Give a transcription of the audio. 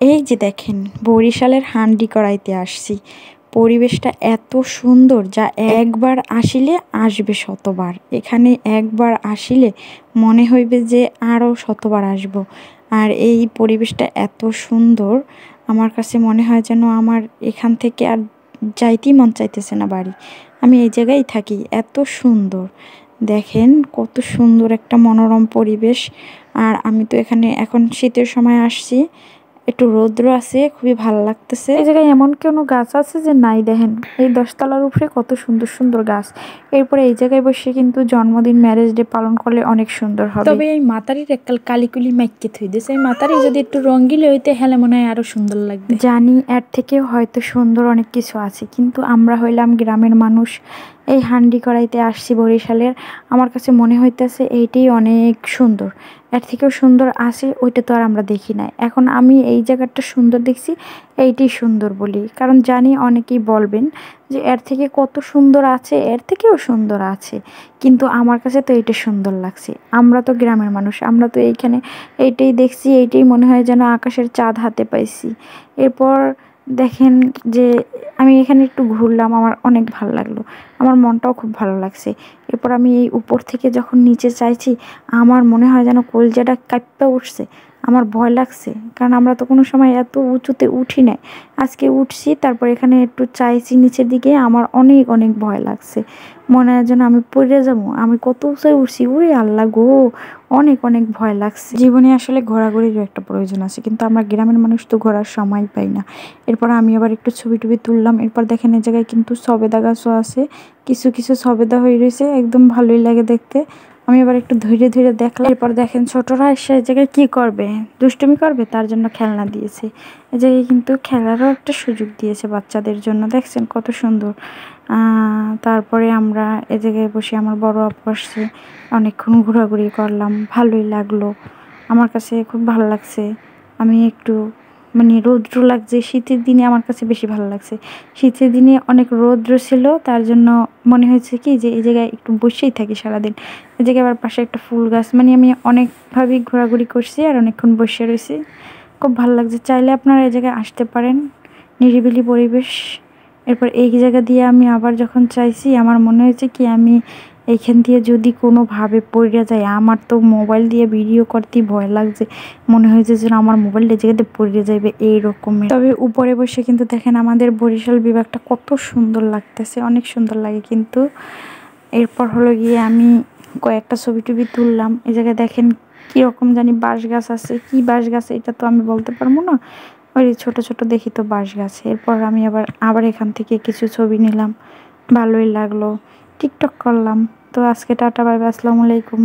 এই যে দেখেন বরিশালের হান্ডি কড়াইতে আসছি। পরিবেশটা এত সুন্দর যা একবার আসিলে আসবে শতবার। এখানে একবার আসিলে মনে হইবে যে আরও শতবার আসব। আর এই পরিবেশটা এত সুন্দর, আমার কাছে মনে হয় যেন আমার এখান থেকে আর যাইতেই মন চাইতেছে না বাড়ি। আমি এই জায়গায় থাকি, এত সুন্দর। দেখেন কত সুন্দর একটা মনোরম পরিবেশ। আর আমি তো এখানে এখন শীতের সময় আসছি, একটু রৌদ্র আছে, খুবই ভালো লাগতেছে। এই জায়গায় এমন কোনো গাছ আছে যে নাই, দেখেন এই 10 তলার উপরে কত সুন্দর সুন্দর গাছ। এরপরে এই জায়গায় বসে কিন্তু জন্মদিন, ম্যারেজ ডে পালন করলে অনেক সুন্দর হবে। তবে এই মাতারির এককাল কালিকুলি মাইকে থুই দিয়েছে, এই মাতারি যদি একটু রঙ্গিলে হইতে হেলে মনে হয় আরো সুন্দর লাগবে। জানি এর থেকেও হয়তো সুন্দর অনেক কিছু আছে, কিন্তু আমরা হইলাম গ্রামের মানুষ। এই হান্ডি কড়াইতে আসছি বরিশালের, আমার কাছে মনে হইতেছে এইটাই অনেক সুন্দর। এর থেকেও সুন্দর আছে ওইটা তো আর আমরা দেখি নাই। এখন আমি এই জায়গাটা সুন্দর দেখছি, এইটাই সুন্দর বলি, কারণ জানি অনেকেই বলবেন যে এর থেকে কত সুন্দর আছে, এর থেকেও সুন্দর আছে, কিন্তু আমার কাছে তো এইটা সুন্দর লাগছে। আমরা তো গ্রামের মানুষ, আমরা তো এইখানে এইটাই দেখছি, এইটাই মনে হয় যেন আকাশের চাঁদ হাতে পাইছি। এরপর দেখেন যে আমি এখানে একটু ঘুরলাম, আমার অনেক ভালো লাগলো, আমার মনটাও খুব ভালো লাগছে। এরপর আমি এই উপর থেকে যখন নিচে চাইছি, আমার মনে হয় যেন কলজাটা কাঁপতে উঠছে। আমার ভয় লাগছে, কারণ আমরা তো কোনো সময় এত উঁচুতে উঠি নাই, আজকে উঠছি। তারপর এখানে একটু চাইছি নিচের দিকে, আমার অনেক অনেক ভয় লাগছে, মনে হয় যেন আমি পড়ে যাবো। আমি কত উঁচায় উঠছি, ওরে আল্লাহ গো, অনেক অনেক ভয় লাগছে। জীবনে আসলে ঘোরাঘুরির একটা প্রয়োজন আছে, কিন্তু আমরা গ্রামের মানুষ তো ঘোরার সময় পাই না। এরপর আমি আবার একটু ছবি টবি তুললাম। এরপর দেখেন এই জায়গায় কিন্তু সবেদা গাছও আছে, কিছু কিছু সবেদা হয়ে রয়েছে, একদম ভালোই লাগে দেখতে। আমি আবার একটু ধীরে ধীরে দেখলাম। এরপর দেখেন ছোটরা এসে এই জায়গায় কি করবে, দুষ্টুমি করবে, তার জন্য খেলনা দিয়েছে। এই জায়গায় কিন্তু খেলারও একটা সুযোগ দিয়েছে বাচ্চাদের জন্য, দেখছেন কত সুন্দর। তারপরে আমরা এ জায়গায় বসে, আমার বড় আপু আসছে, অনেকক্ষণ ঘোরাঘুরি করলাম, ভালোই লাগলো, আমার কাছে খুব ভালো লাগছে। আমি একটু মানে রৌদ্র লাগছে, শীতের দিনে আমার কাছে বেশি ভালো লাগছে। শীতের দিনে অনেক রৌদ্র ছিল, তার জন্য মনে হয়েছে কি যে এই জায়গায় একটু বসেই থাকি সারাদিন। এই জায়গায় আবার পাশে একটা ফুল গাছ, মানে আমি অনেকভাবেই ঘোরাঘুরি করছি আর অনেকক্ষণ বসে রয়েছি, খুব ভালো লাগছে। চাইলে আপনারা এই জায়গায় আসতে পারেন, নিরিবিলি পরিবেশ। এরপর এই জায়গা দিয়ে আমি আবার যখন চাইছি, আমার মনে হয়েছে কি আমি এইখান দিয়ে যদি কোনোভাবে পড়ে যায়, আমার তো মোবাইল দিয়ে ভিডিও করতেই ভয় লাগছে, মনে হয়েছে যেন আমার মোবাইলটা জায়গাতে পড়ে যাবে এই রকমের। তবে উপরে বসে কিন্তু দেখেন আমাদের বরিশাল বিভাগটা কত সুন্দর লাগতেছে, অনেক সুন্দর লাগে কিন্তু। এরপর হলো গিয়ে আমি কয়েকটা ছবি টবি তুললাম। এই জায়গায় দেখেন কীরকম জানি বাঁশ গাছ আছে, কি বাঁশ গাছ এটা তো আমি বলতে পারবো না, ওই ছোট ছোট দেখি তো বাঁশ গাছ। এরপর আমি আবার এখান থেকে কিছু ছবি নিলাম, ভালোই লাগলো, টিকটক করলাম। তো আজকে টাটা, বাই বাই, আসসালামু আলাইকুম।